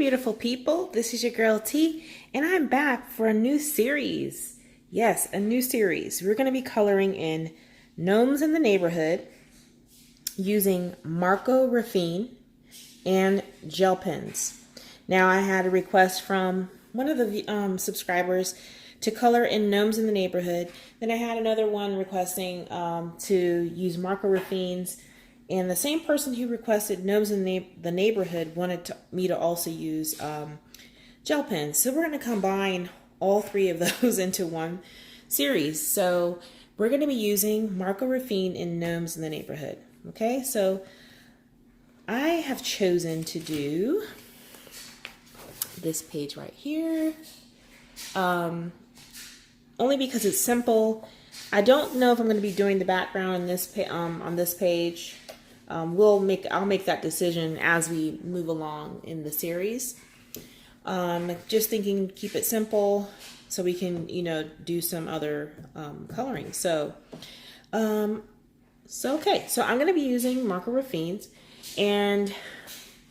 beautiful people. This is your girl T, and I'm back for a new series. Yes, a new series. We're going to be coloring in Gnomes in the Neighborhood using Marco Raffine and gel pens. Now, I had a request from one of the subscribers to color in Gnomes in the Neighborhood. Then I had another one requesting to use Marco Raffines. And the same person who requested Gnomes in the Neighborhood wanted me to also use gel pens. So we're going to combine all three of those into one series. So we're going to be using Marco Raffine in Gnomes in the Neighborhood. Okay, so I have chosen to do this page right here. Only because it's simple. I don't know if I'm going to be doing the background in this on this page. I'll make that decision as we move along in the series. Just thinking, keep it simple so we can, do some other coloring. So I'm going to be using Marco Raffines, and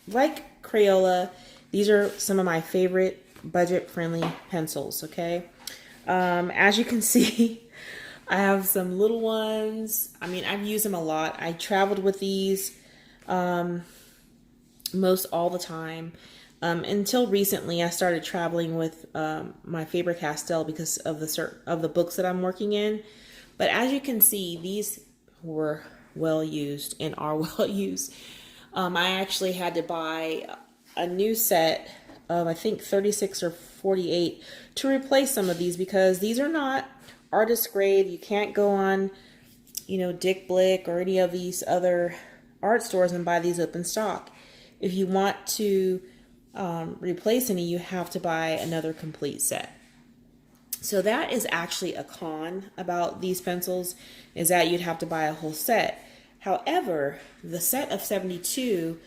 like Crayola, these are some of my favorite budget-friendly pencils. Okay, as you can see. I have some little ones. I mean, I've used them a lot. I traveled with these most all the time. Until recently, I started traveling with my Faber-Castell because of the books that I'm working in. But as you can see, these were well used and are well used. I actually had to buy a new set of, I think, 36 or 48 to replace some of these because these are not artist grade. You can't go on, Dick Blick or any of these other art stores and buy these open stock. If you want to replace any, you have to buy another complete set. So that is actually a con about these pencils, is that you'd have to buy a whole set. However, the set of 72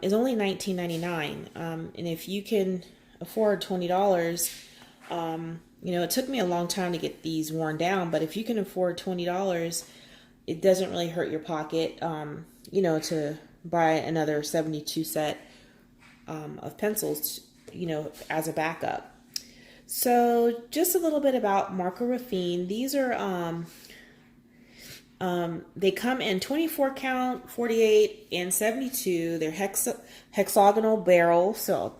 is only $19.99, and if you can afford $20, it took me a long time to get these worn down, but if you can afford $20, it doesn't really hurt your pocket, to buy another 72 set of pencils, as a backup. So just a little bit about Marco Raffine. These are, they come in 24 count, 48, and 72. They're hexagonal barrel. So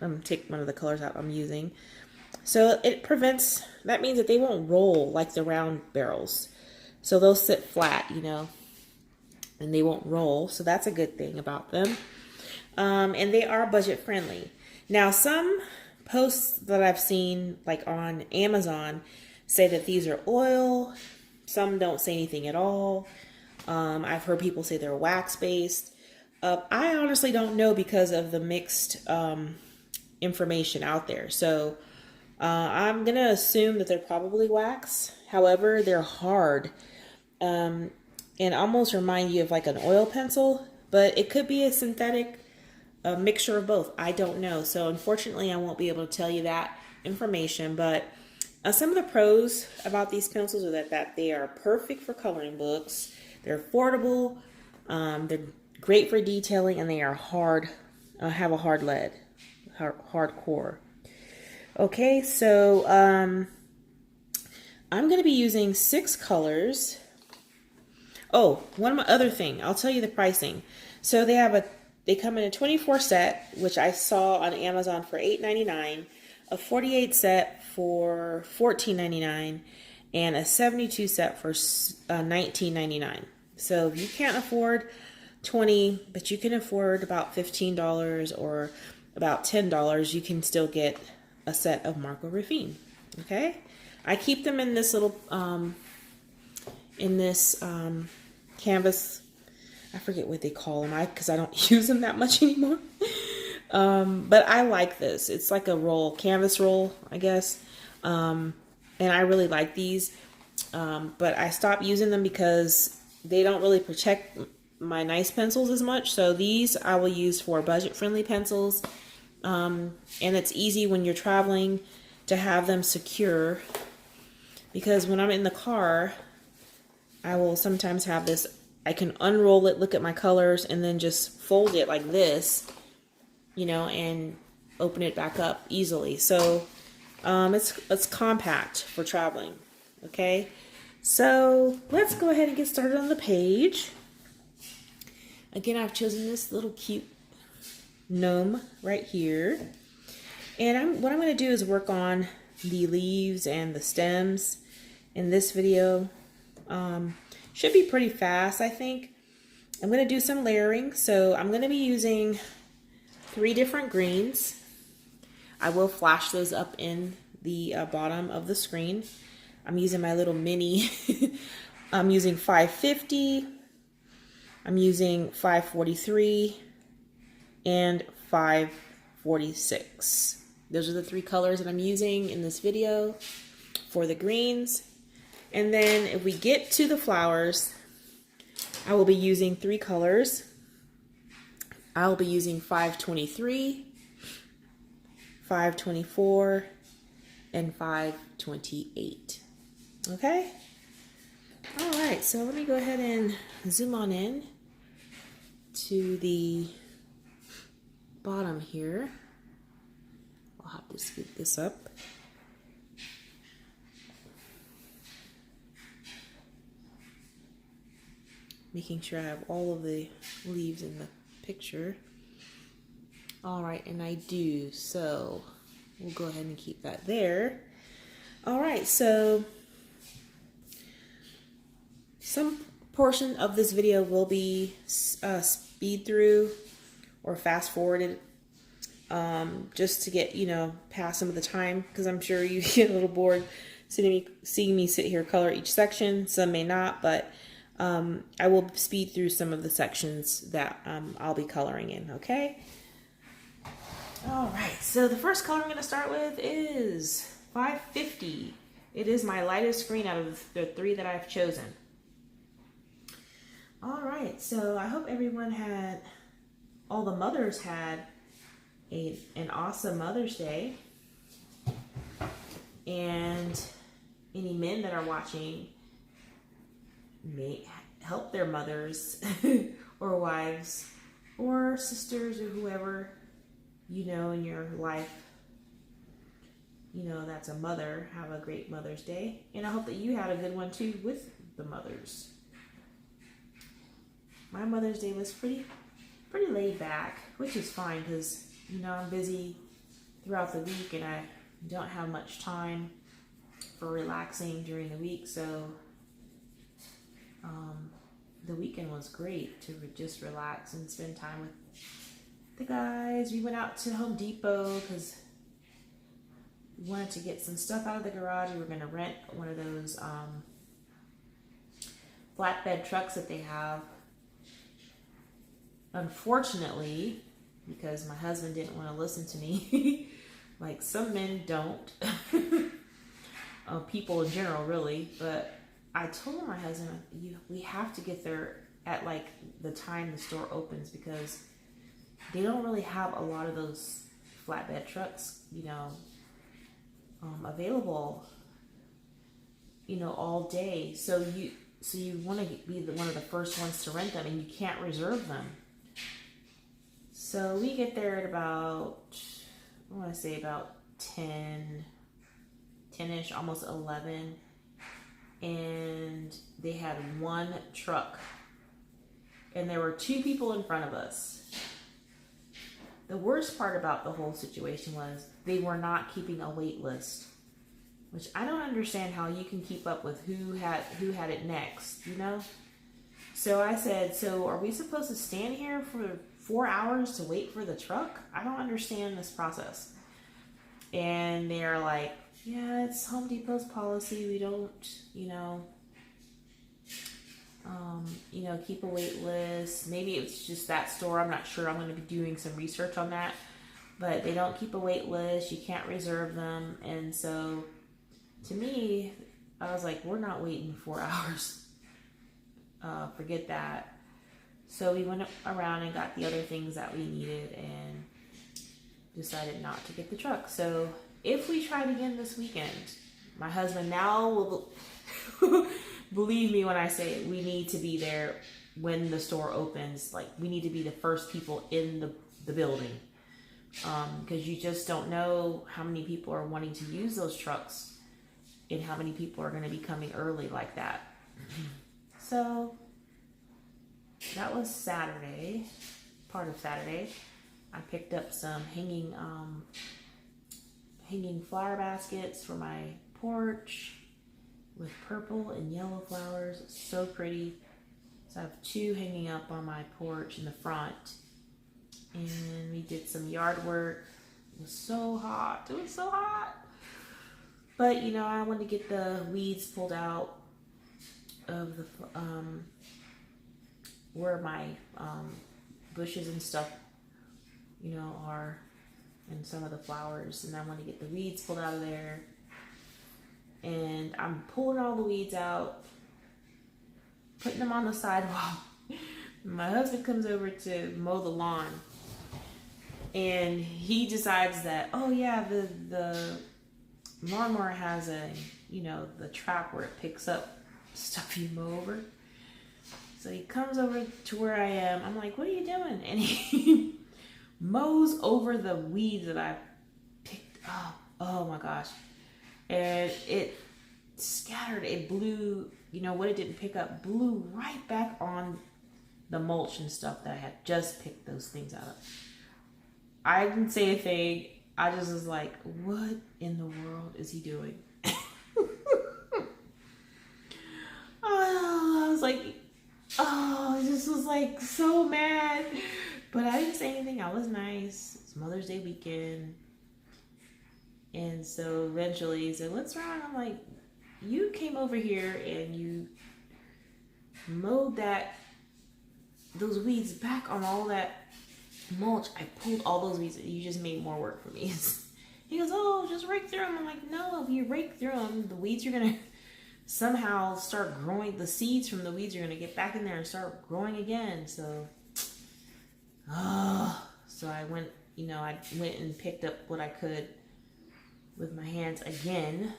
I'm going to take one of the colors out I'm using. So that means that they won't roll like the round barrels. So they'll sit flat, and they won't roll. So that's a good thing about them. And they are budget friendly. Now, some posts that I've seen, like on Amazon, say that these are oil. Some don't say anything at all. I've heard people say they're wax based. I honestly don't know because of the mixed information out there. So I'm going to assume that they're probably wax. However, they're hard and almost remind you of like an oil pencil, but it could be a synthetic mixture of both. I don't know. So unfortunately, I won't be able to tell you that information, but some of the pros about these pencils are that they are perfect for coloring books. They're affordable. They're great for detailing, and they are hard, have a hard lead, hard core. Okay, so I'm going to be using 6 colors. Oh, one other thing. I'll tell you the pricing. So they come in a 24 set, which I saw on Amazon for $8.99, a 48 set for $14.99, and a 72 set for $19.99. So if you can't afford 20, but you can afford about $15 or about $10, you can still get a set of Marco Raffine. Okay, I keep them in this little canvas. I forget what they call them, because I don't use them that much anymore. But I like this. It's like a canvas roll, I guess. And I really like these. But I stopped using them because they don't really protect my nice pencils as much. So these I will use for budget-friendly pencils. And it's easy when you're traveling to have them secure, because when I'm in the car, I will sometimes have this, I can unroll it, look at my colors, and then just fold it like this, and open it back up easily. So it's compact for traveling. Okay, so let's go ahead and get started on the page. Again, I've chosen this little cute gnome right here. And what I'm going to do is work on the leaves and the stems in this video. Should be pretty fast, I think. I'm going to do some layering. So I'm going to be using 3 different greens. I will flash those up in the bottom of the screen. I'm using my little mini. I'm using 550. I'm using 543 and 546. Those are the 3 colors that I'm using in this video for the greens. And then if we get to the flowers, I will be using 3 colors. I will be using 523, 524, and 528. Okay? All right, so let me go ahead and zoom on in to the bottom here. I'll have to scoop this up. Making sure I have all of the leaves in the picture. All right, and I do, so we'll go ahead and keep that there. All right, so some portion of this video will be speed through or fast forwarded, just to get, past some of the time, because I'm sure you get a little bored seeing me sit here color each section. Some may not, but I will speed through some of the sections that I'll be coloring in, okay? All right, so the first color I'm going to start with is 550. It is my lightest green out of the 3 that I've chosen. All right, so I hope all the mothers had an awesome Mother's Day. And any men that are watching may help their mothers or wives or sisters or whoever in your life, that's a mother. Have a great Mother's Day. And I hope that you had a good one too with the mothers. My Mother's Day was pretty laid back, which is fine because, I'm busy throughout the week and I don't have much time for relaxing during the week. So the weekend was great to just relax and spend time with the guys. We went out to Home Depot because we wanted to get some stuff out of the garage. We were going to rent one of those flatbed trucks that they have. Unfortunately, because my husband didn't want to listen to me, like some men don't, people in general really, but I told my husband, we have to get there at like the time the store opens because they don't really have a lot of those flatbed trucks, available, all day. So you want to be one of the first ones to rent them, and you can't reserve them. So we get there at about, I want to say about 10-ish, almost 11. And they had 1 truck. And there were 2 people in front of us. The worst part about the whole situation was they were not keeping a wait list. Which I don't understand how you can keep up with who had it next, So I said, so are we supposed to stand here for 4 hours to wait for the truck? I don't understand this process. And they're like, yeah, it's Home Depot's policy. We don't, keep a wait list. Maybe it's just that store. I'm not sure. I'm going to be doing some research on that. But they don't keep a wait list. You can't reserve them. And so, to me, I was like, we're not waiting 4 hours. Forget that. So we went around and got the other things that we needed and decided not to get the truck. So if we tried again this weekend, my husband now will believe me when I say we need to be there when the store opens. Like, we need to be the first people in the building. because you just don't know how many people are wanting to use those trucks and how many people are going to be coming early like that. So that was Saturday, part of Saturday. I picked up some hanging flower baskets for my porch with purple and yellow flowers. It's so pretty. So I have 2 hanging up on my porch in the front. And we did some yard work. It was so hot. It was so hot. But, you know, I wanted to get the weeds pulled out of the where my bushes and stuff, you know, are, and some of the flowers. And I want to get the weeds pulled out of there. And I'm pulling all the weeds out, putting them on the sidewalk. My husband comes over to mow the lawn, and he decides that, oh yeah, the lawnmower has a, you know, the trap where it picks up stuff you mow over. So he comes over to where I am. I'm like, what are you doing? And he mows over the weeds that I picked up. Oh my gosh. And it scattered, it blew, you know, what it didn't pick up blew right back on the mulch and stuff that I had just picked those things out of. I didn't say a thing. I just was like, what in the world is he doing? Oh, I was like, oh, I just was like so mad. But I didn't say anything. I was nice. It's Mother's Day weekend. And so eventually he said, what's wrong? I'm like, you came over here and you mowed those weeds back on all that mulch. I pulled all those weeds. You just made more work for me. He goes, oh, just rake through them. I'm like, no, if you rake through them, the weeds are going to somehow start growing. The seeds from the weeds are going to get back in there and start growing again. So, so I went, you know, I went and picked up what I could with my hands again,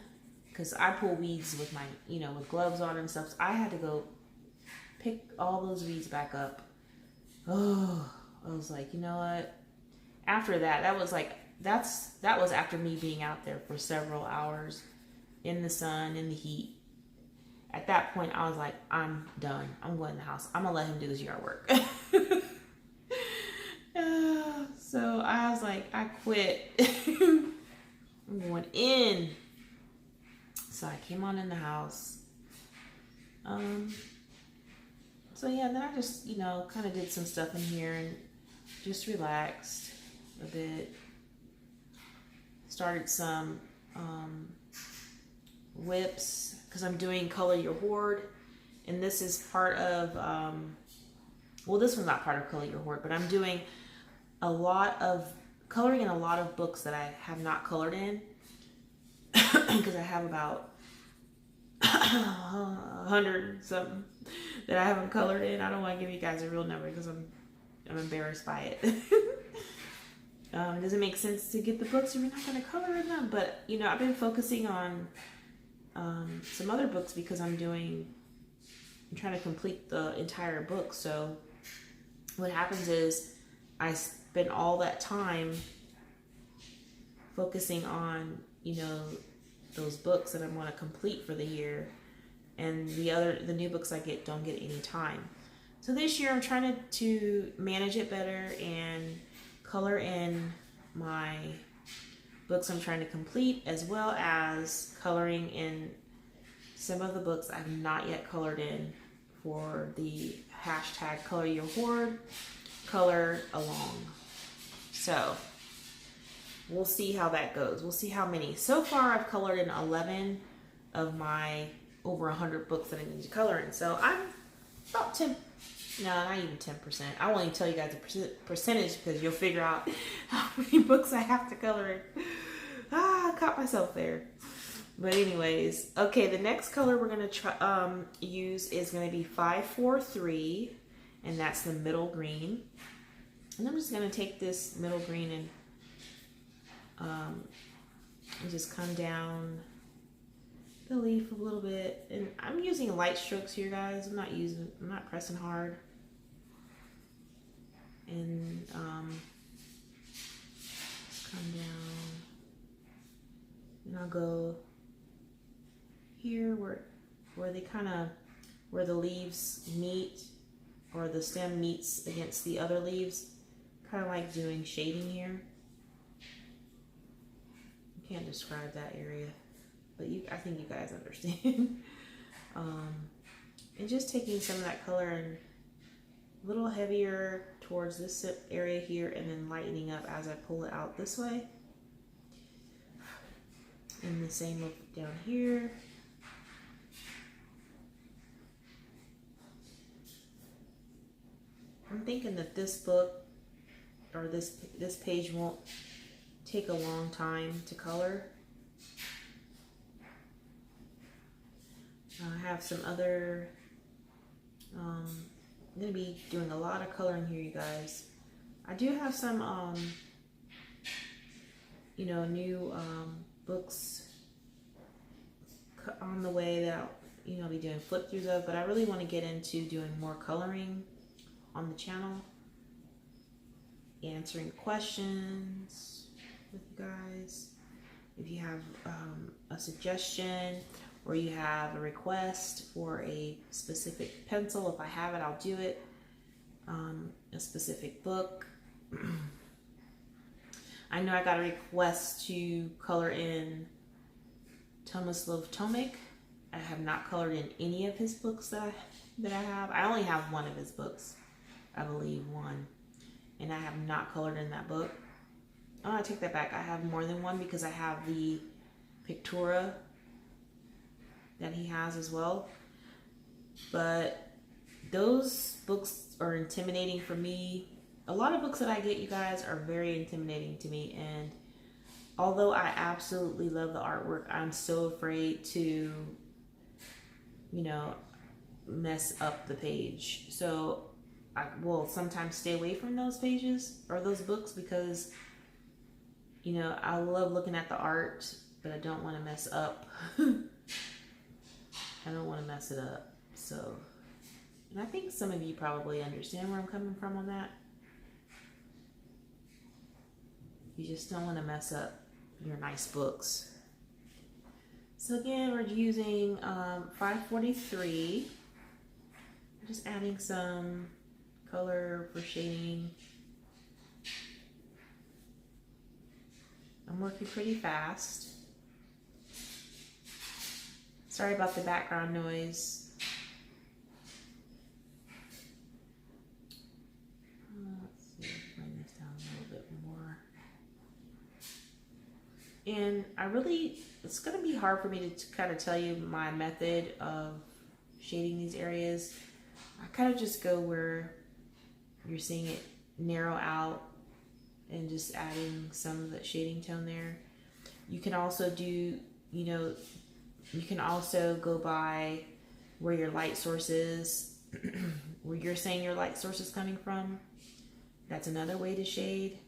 because I pull weeds with my, you know, with gloves on and stuff. So I had to go pick all those weeds back up. Oh, I was like, you know what? After that was like, that was after me being out there for several hours in the sun, in the heat. At that point, I was like, I'm done. I'm going in the house. I'm gonna let him do this yard work. So I was like, I quit. I'm going in. So I came on in the house. So yeah, then I just, you know, kind of did some stuff in here and just relaxed a bit. Started some whips, because I'm doing Color Your Hoard, and this is part of, well, this one's not part of Color Your Hoard, but I'm doing coloring in a lot of books that I have not colored in, because I have about 100 something that I haven't colored in. I don't want to give you guys a real number because I'm embarrassed by it. It doesn't make sense to get the books if you're not going to color in them. But, you know, I've been focusing on some other books because I'm trying to complete the entire book. So what happens is I spend all that time focusing on, you know, those books that I'm going to complete for the year. And the new books I get don't get any time. So this year I'm trying to manage it better and color in my books I'm trying to complete, as well as coloring in some of the books I've not yet colored in for the hashtag Color Your Hoard, color along. So we'll see how that goes. We'll see how many. So far I've colored in 11 of my over 100 books that I need to color in. So I'm about 10, no, not even 10%. I won't even tell you guys the percentage because you'll figure out how many books I have to color in. I caught myself there. But anyways, okay, the next color we're going to use is going to be 543, and that's the middle green. And I'm just going to take this middle green and just come down the leaf a little bit. And I'm using light strokes here, guys. I'm not pressing hard. And come down, and I'll go here where they kind of, where the leaves meet, or the stem meets against the other leaves, kind of like doing shading here. I can't describe that area, but I think you guys understand. And just taking some of that color and a little heavier towards this area here, and then lightening up as I pull it out this way. And the same up down here. I'm thinking that this book, or this page, won't take a long time to color. I have some other, I'm going to be doing a lot of coloring here, you guys. I do have some, you know, new books on the way that I'll, you know, be doing flip throughs of, but I really want to get into doing more coloring on the channel, answering questions with you guys. If you have a suggestion, or you have a request for a specific pencil, if I have it, I'll do it. A specific book. I know I got a request to color in Tomislav Tomic. I have not colored in any of his books that I have. I only have one of his books, I believe, one. And I have not colored in that book. Oh, I take that back. I have more than one, because I have the Pictura that he has as well. But those books are intimidating for me. A lot of books that I get, you guys, are very intimidating to me. And although I absolutely love the artwork, I'm so afraid to, you know, mess up the page. So I will sometimes stay away from those pages or those books, because, you know, I love looking at the art, but I don't want to mess up. I don't want to mess it up. So, and I think some of you probably understand where I'm coming from on that. You just don't want to mess up your nice books. So again, we're using 543. Just adding some color for shading. I'm working pretty fast. Sorry about the background noise. Let's see, bring this down a little bit more. And it's going to be hard for me to kind of tell you my method of shading these areas. I kind of just go where you're seeing it narrow out and just adding some of the shading tone there. You can also do, you know, you can also go by where your light source is, where you're saying your light source is coming from. That's another way to shade.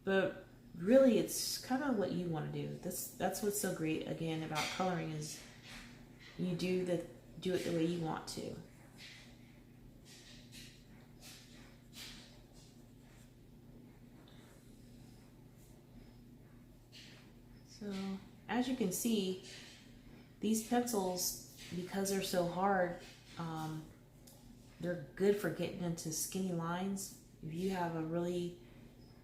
But really, it's kind of what you want to do. That's what's so great, again, about coloring, is you do it the way you want to. So, as you can see, these pencils, because they're so hard, they're good for getting into skinny lines. If you have a really,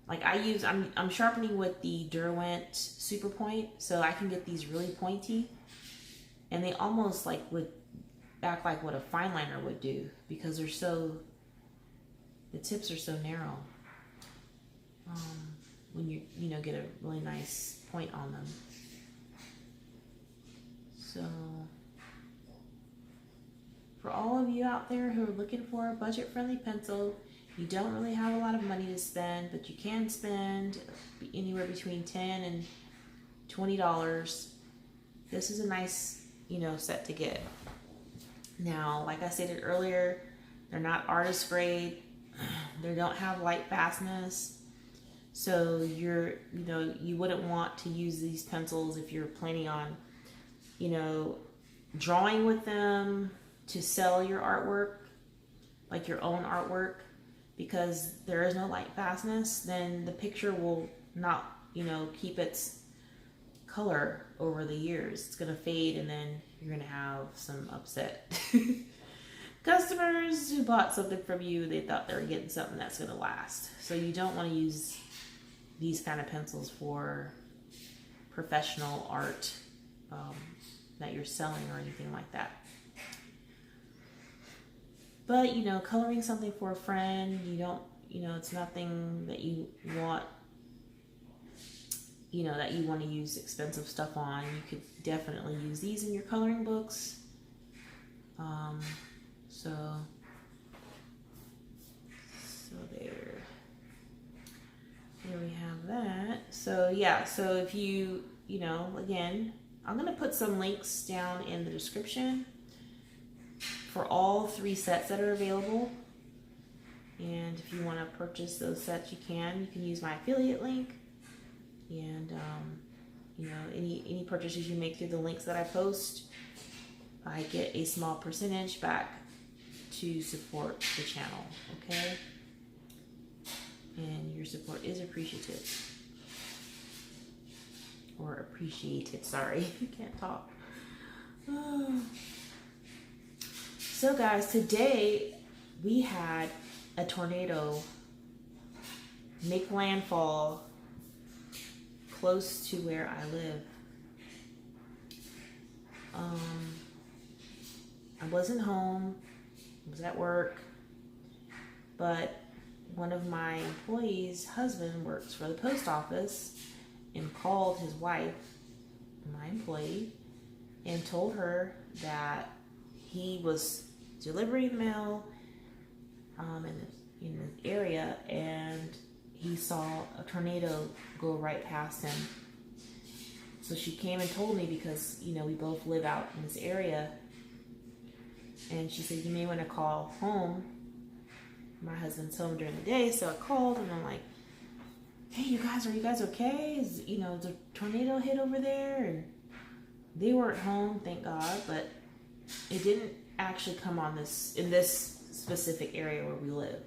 like I'm sharpening with the Derwent Super Point, so I can get these really pointy, and they almost like would act like what a fine liner would do, because they're so, the tips are so narrow. When you get a really nice point on them. So for all of you out there who are looking for a budget-friendly pencil, you don't really have a lot of money to spend, but you can spend anywhere between $10 and $20. This is a nice, set to get. Now, like I stated earlier, they're not artist grade. They don't have light fastness. So you wouldn't want to use these pencils if you're planning on, drawing with them to sell your artwork, like your own artwork, because there is no light fastness, then the picture will not, keep its color over the years. It's going to fade, and then you're going to have some upset customers who bought something from you. They thought they were getting something that's going to last. So you don't want to use these kind of pencils for professional art that you're selling or anything like that. But, coloring something for a friend, you don't, it's nothing that you want, that you want to use expensive stuff on. You could definitely use these in your coloring books. So there we have that. So yeah, so if you, again, I'm going to put some links down in the description for all 3 sets that are available. And if you want to purchase those sets, you can use my affiliate link. And, any purchases you make through the links that I post, I get a small percentage back to support the channel, okay? And your support is appreciative. Or appreciated, sorry. Can't talk. So guys, today we had a tornado make landfall close to where I live. I wasn't home, I was at work, but one of my employees' husband works for the post office and called his wife, my employee, and told her that he was delivering mail in the area, and he saw a tornado go right past him. So she came and told me because, we both live out in this area. And she said, you may want to call home. My husband's home during the day, so I called and I'm like, hey, are you guys okay? Is, the tornado hit over there? And they weren't home, thank God, but it didn't actually come in this specific area where we live.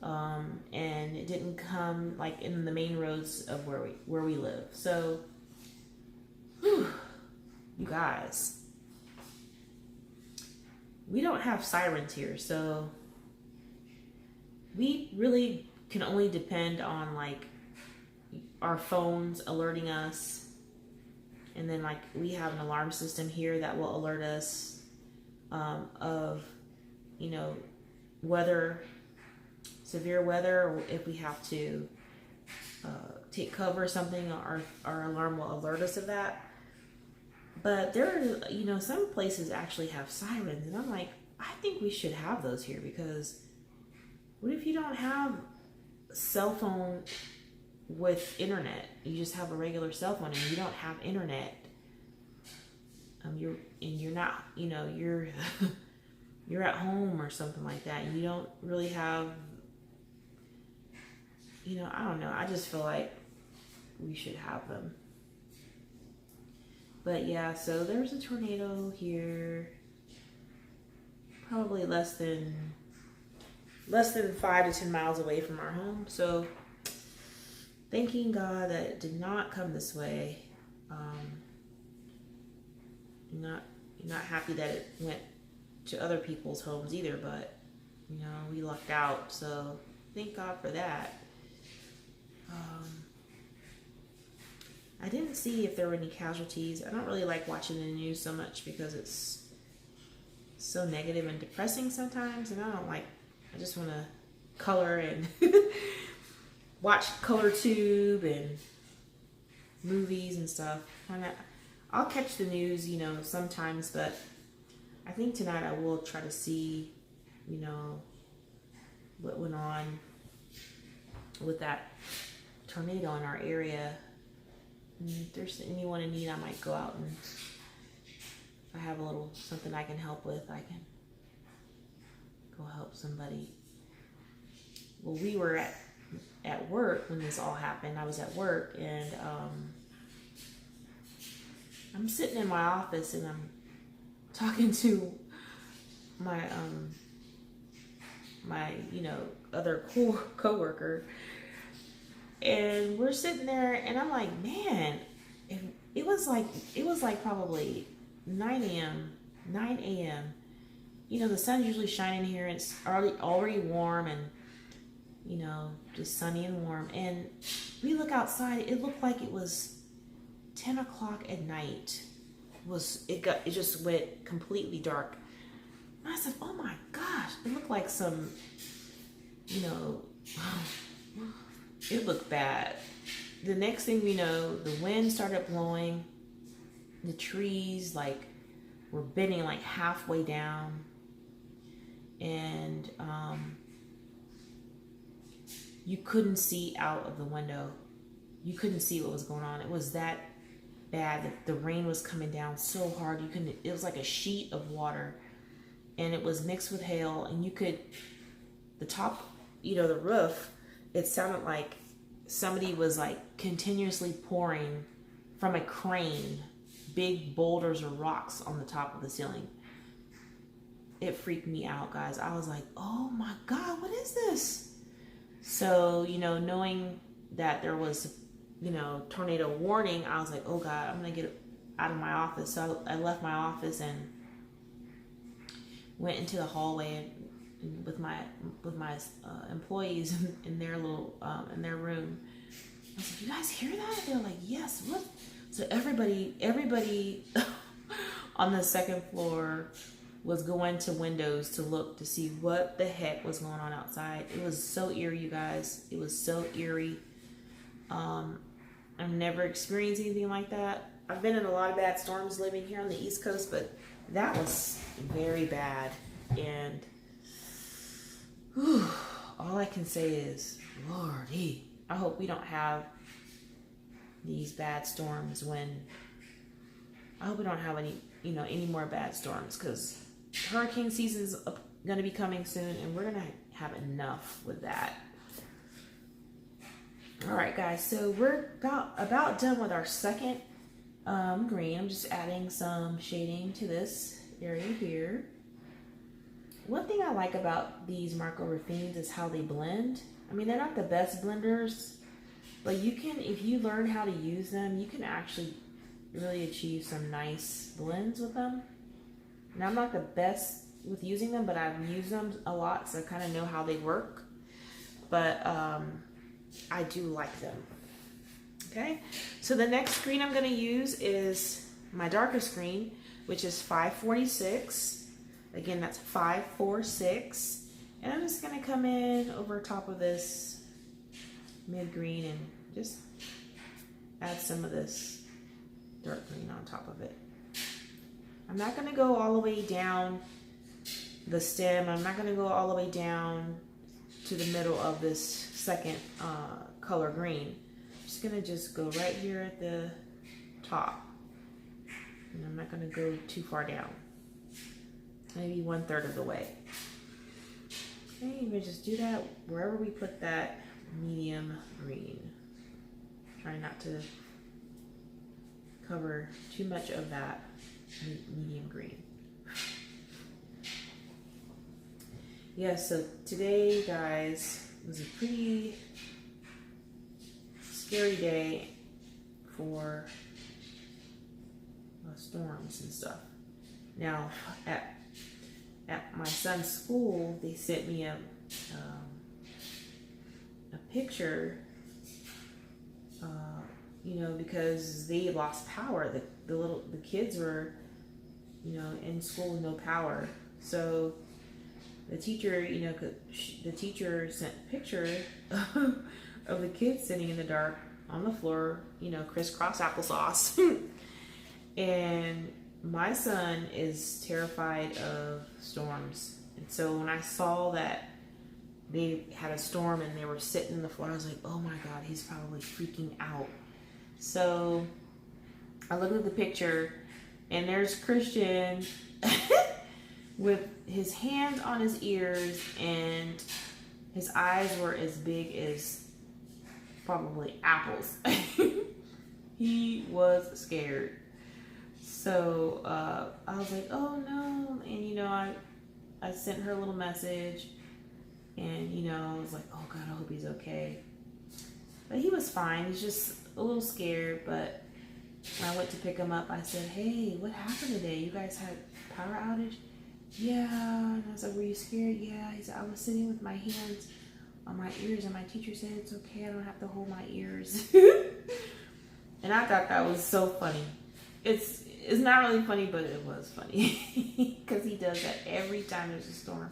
And it didn't come like in the main roads of where we live. So, whew, you guys, we don't have sirens here, so we really can only depend on like our phones alerting us, and then like we have an alarm system here that will alert us of weather, severe weather, or if we have to take cover or something, our alarm will alert us of that. But there are, some places actually have sirens, and I'm like, I think we should have those here, because what if you don't have a cell phone with internet? You just have a regular cell phone and you don't have internet. You're not, you're you're at home or something like that, and you don't really have, I don't know. I just feel like we should have them. But yeah, so there's a tornado here, probably less than 5 to 10 miles away from our home. So thanking God that it did not come this way. Not happy that it went to other people's homes either, but we lucked out. So thank God for that. I didn't see if there were any casualties. I don't really like watching the news so much because it's so negative and depressing sometimes, and I just want to color and watch color tube and movies and stuff. I'll catch the news, sometimes, but I think tonight I will try to see, what went on with that tornado in our area. And if there's anyone in need, I might go out, and if I have a little something I can help with, I can go help somebody. Well, we were at work when this all happened. I was at work, and I'm sitting in my office, and I'm talking to my other co-worker, and we're sitting there, and I'm like, man, it was like probably 9 a.m. 9 a.m. You know, the sun's usually shining here, and it's already warm, and you know, just sunny and warm. And we look outside, it looked like it was 10 o'clock at night. It just went completely dark. And I said, oh my gosh, it looked like some, you know, it looked bad. The next thing we know, the wind started blowing. The trees like were bending like halfway down. And you couldn't see out of the window. You couldn't see what was going on. It was that bad that the rain was coming down so hard. It was like a sheet of water, and it was mixed with hail, and the top, you know, the roof, it sounded like somebody was like continuously pouring from a crane big boulders or rocks on the top of the ceiling. It freaked me out, guys. I was like, oh my God, what is this? So, you know, knowing that there was, you know, tornado warning, I was like, oh God, I'm going to get out of my office. So I left my office and went into the hallway with my employees in their little, in their room. I was like, you guys hear that? They were like, yes. What? So everybody on the second floor was going to windows to look to see what the heck was going on outside. It was so eerie, you guys. It was so eerie. I've never experienced anything like that. I've been in a lot of bad storms living here on the East Coast, but that was very bad. And whew, all I can say is, Lordy, I hope we don't have these bad storms I hope we don't have any more bad storms, because hurricane season's going to be coming soon, and we're going to have enough with that. All right, guys, so we're about done with our second green. I'm just adding some shading to this area here. One thing I like about these Marco Raffines is how they blend. I mean, they're not the best blenders, but if you learn how to use them, you can actually really achieve some nice blends with them. And I'm not the best with using them, but I've used them a lot, so I kind of know how they work. But I do like them. Okay, so the next green I'm going to use is my darkest green, which is 546. Again, that's 546. And I'm just going to come in over top of this mid green and just add some of this dark green on top of it. I'm not going to go all the way down the stem. I'm not going to go all the way down to the middle of this second color green. I'm just going to go right here at the top. And I'm not going to go too far down. Maybe 1/3 of the way. Okay, we just do that wherever we put that medium green. Try not to cover too much of that medium green. Yeah, so today, guys, was a pretty scary day for storms and stuff. Now, at my son's school, they sent me a picture, because they lost power. The kids were, in school with no power. So the teacher, the teacher sent a picture of the kids sitting in the dark on the floor, crisscross applesauce. And my son is terrified of storms. And so when I saw that they had a storm and they were sitting on the floor, I was like, oh my God, he's probably freaking out. So I looked at the picture, and there's Christian with his hands on his ears, and his eyes were as big as probably apples. He was scared. So I was like, oh no. And I sent her a little message, And, you know, I was like, oh God, I hope he's okay. But he was fine. He's just a little scared. But when I went to pick him up, I said, hey, what happened today? You guys had power outage? Yeah. And I was like, were you scared? Yeah. He said, I was sitting with my hands on my ears, and my teacher said it's okay. I don't have to hold my ears. And I thought that was so funny. It's not really funny, but it was funny. Because he does that every time there's a storm.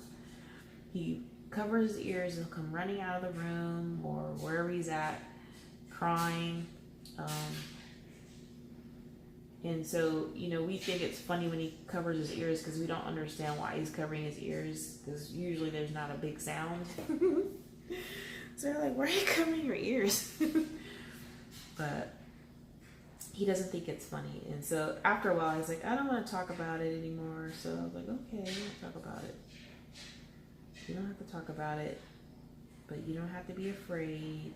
He covers his ears, he'll come running out of the room or wherever he's at, crying. And so, you know, we think it's funny when he covers his ears because we don't understand why he's covering his ears, because usually there's not a big sound. So they're like, why are you covering your ears? But he doesn't think it's funny. And so after a while, he's like, I don't want to talk about it anymore. So I was like, okay, we'll talk about it. You don't have to talk about it, but you don't have to be afraid.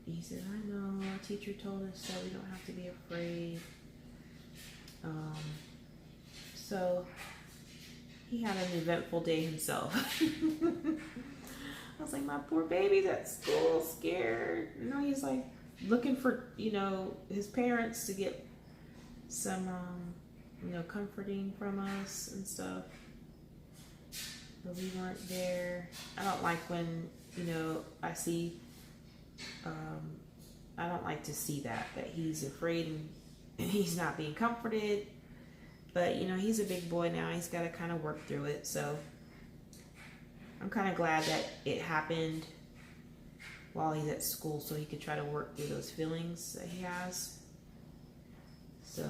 He said, I know, our teacher told us that we don't have to be afraid. So he had an eventful day himself. I was like, my poor baby's at school, scared. You know, he's like looking for, you know, his parents to get some, you know, comforting from us and stuff. But we weren't there. I don't like when, you know, I see, I don't like to see that he's afraid and he's not being comforted. But, you know, he's a big boy now. He's got to kind of work through it. So I'm kind of glad that it happened while he's at school so he could try to work through those feelings that he has. So,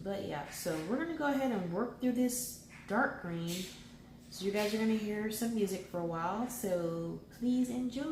but yeah, so we're going to go ahead and work through this dark green. So you guys are going to hear some music for a while. So please enjoy.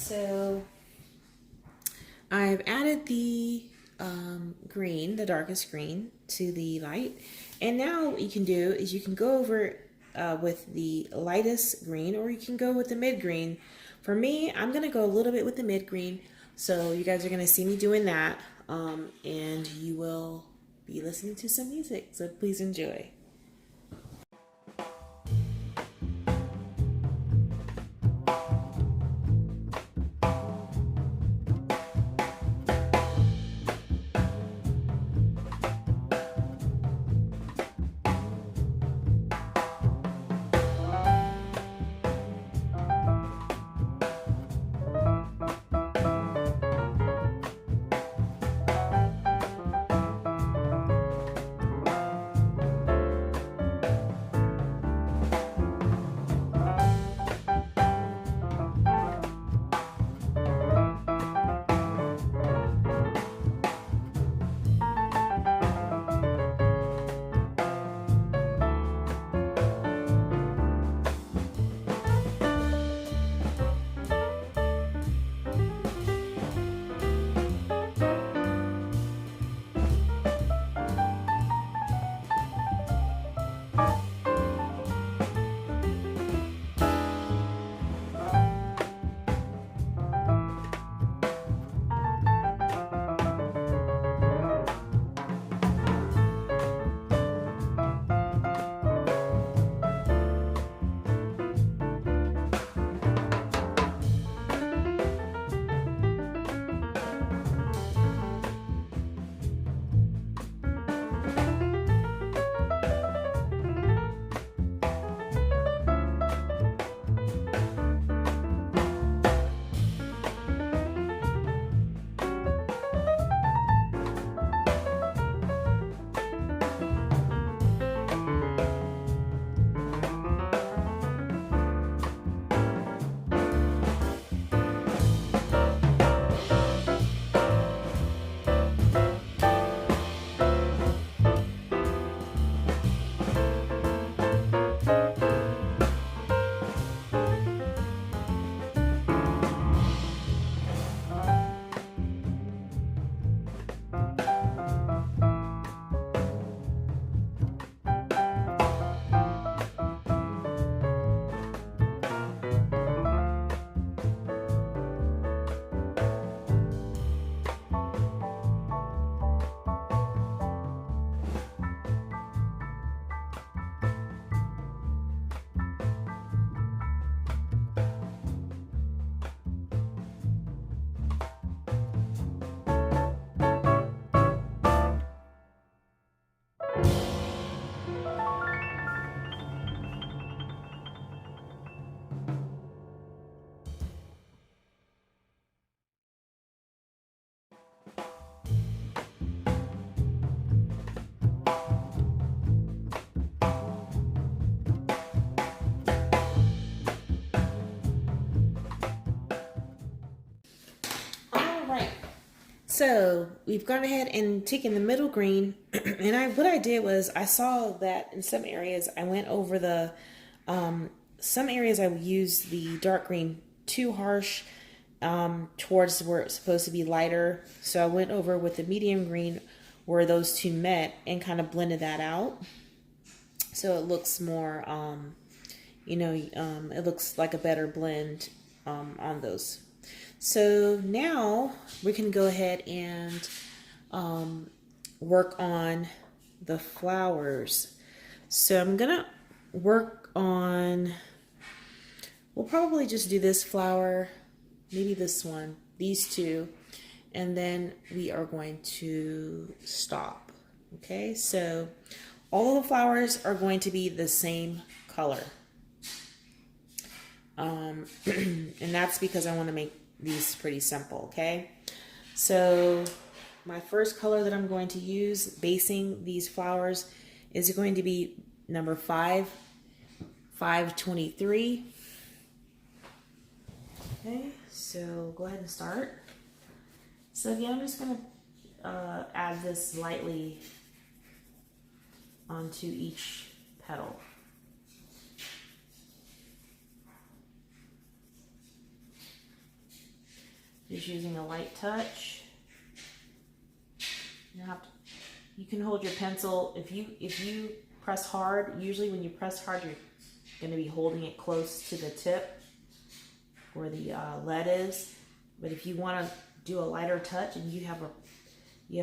So I've added the green, the darkest green, to the light. And now what you can do is you can go over with the lightest green, or you can go with the mid green. For me, I'm going to go a little bit with the mid green. So you guys are going to see me doing that. And you will be listening to some music. So please enjoy. So we've gone ahead and taken the middle green, and what I did was I saw that in some areas I went over the some areas I used the dark green too harsh towards where it's supposed to be lighter. So I went over with the medium green where those two met and kind of blended that out. So it looks more, it looks like a better blend on those. So now we can go ahead and work on the flowers. So I'm gonna work on, we'll probably just do this flower, maybe this one, these two, and then we are going to stop. Okay, so all of the flowers are going to be the same color. And that's because I want to make these pretty simple, okay? So my first color that I'm going to use basing these flowers is going to be number 523. Okay, so go ahead and start. So again, I'm just going to add this lightly onto each petal. Just using a light touch. You can hold your pencil, if you press hard, usually when you press hard, you're going to be holding it close to the tip where the lead is. But if you want to do a lighter touch and you have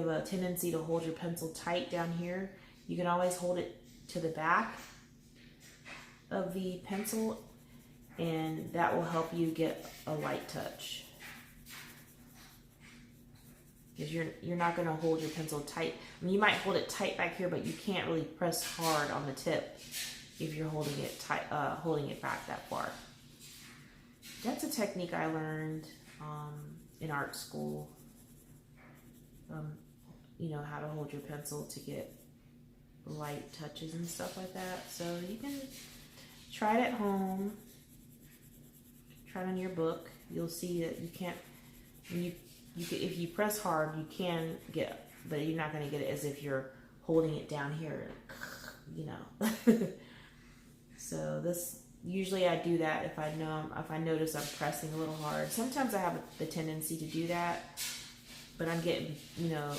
a tendency to hold your pencil tight down here, you can always hold it to the back of the pencil, and that will help you get a light touch. Because you're not going to hold your pencil tight. I mean, you might hold it tight back here, but you can't really press hard on the tip if you're holding it tight, holding it back that far. That's a technique I learned in art school. You know, how to hold your pencil to get light touches and stuff like that. So you can try it at home. Try it on your book. You'll see that you can't. If you press hard, you can get, but you're not going to get it as if you're holding it down here, you know. So usually I do that if I notice I'm pressing a little hard. Sometimes I have the tendency to do that, but I'm getting, you know,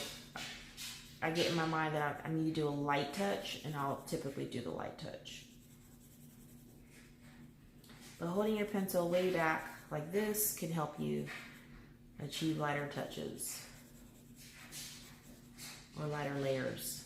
I get in my mind that I need to do a light touch, and I'll typically do the light touch. But holding your pencil way back like this can help you achieve lighter touches or lighter layers.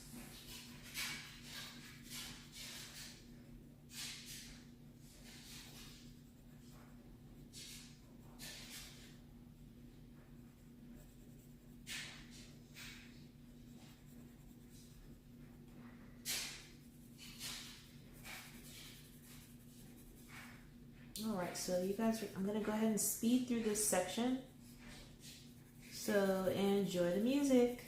All right, so you guys, I'm going to go ahead and speed through this section. So enjoy the music.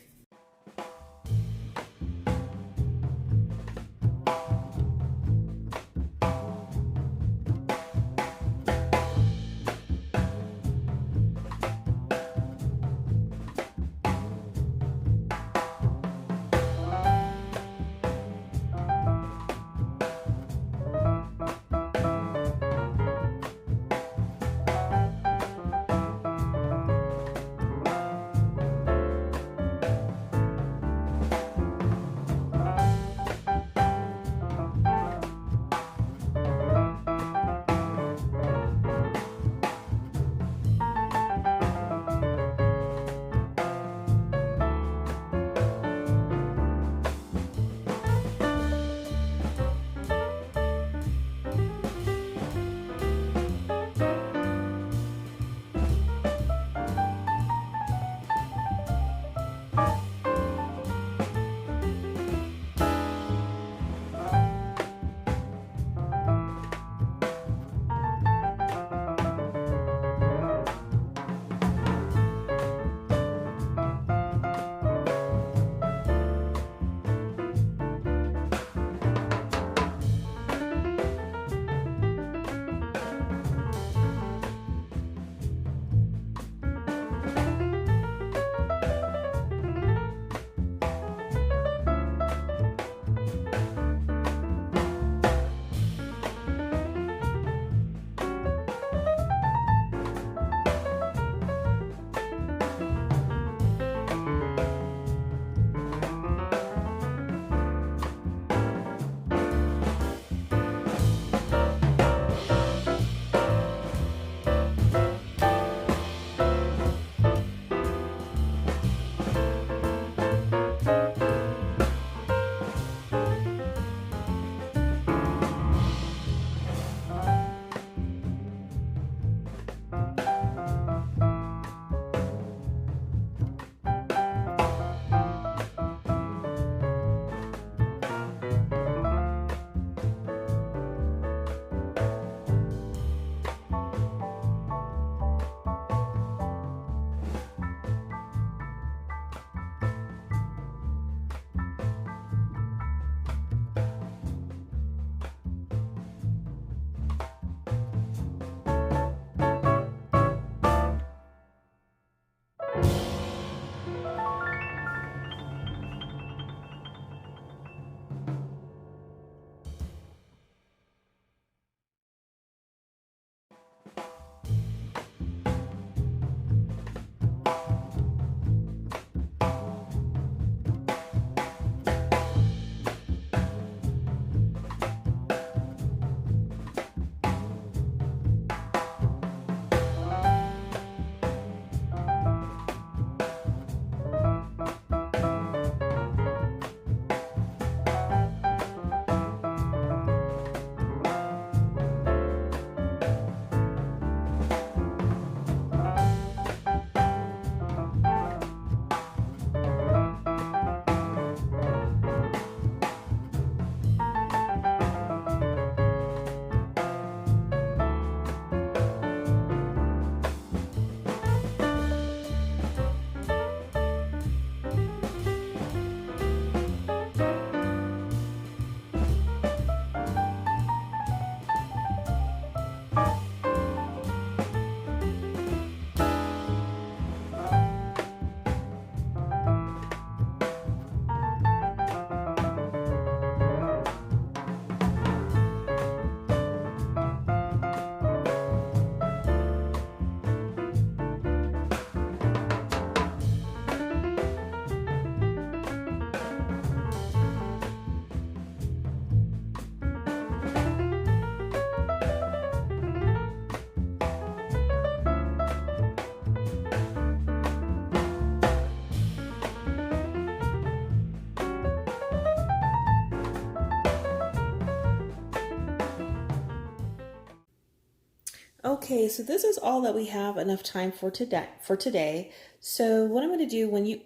Okay, so this is all that we have enough time for today. So what I'm going to do when you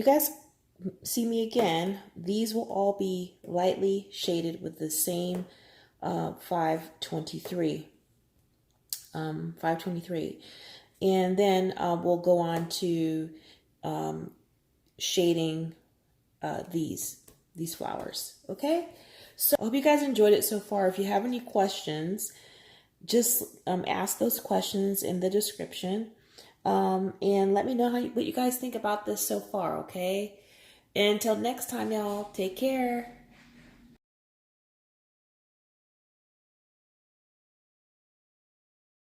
guys see me again, these will all be lightly shaded with the same 523. 523. And then we'll go on to shading these flowers. Okay? So I hope you guys enjoyed it so far. If you have any questions, just ask those questions in the description. And let me know what you guys think about this so far, okay? Until next time, y'all, take care.